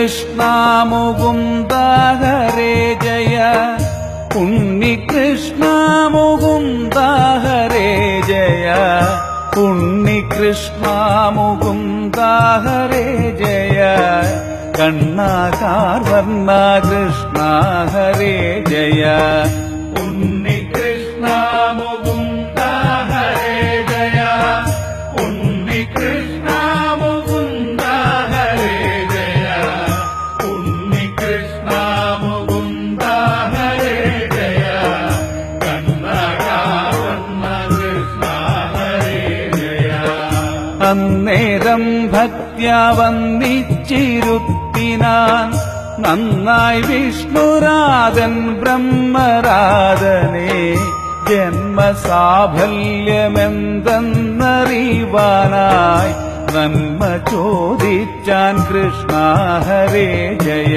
ഉണ്ണികൃഷ്ണ മുകുന്ദ ഹരേ ജയ ഉണ്ണികൃഷ്ണ മുകുന്ദ ഹരേ ജയ ഉണ്ണികൃഷ്ണ മുകുന്ദ ഹരേ ജയ കണ്ണാകാർവർണ്ണ കൃഷ്ണ ഹരേ ജയ ഉണ്ണികൃഷ്ണ മുകുന്ദ ഹരേ ജയ ഉണ്ണികൃഷ്ണ മുകുന്ദ ഹരേ ജയ ഉണ്ണികൃഷ്ണ മുകുന്ദ ഹരേ ജയ കണ്ണാകാർവർണ്ണ കൃഷ്ണ ഹരേ ജയ. അന്നേരം ഭക്ത്യാ വന്ദിച്ചിരുത്തിനാൻ നന്നായി വിഷ്ണുരാധൻ ബ്രഹ്മരാധനെ ജന്മസാഫല്യമെന്തെന്നറിവാനായി നന്മ ചോദിച്ചാൻ കൃഷ്ണ ഹരേ ജയ.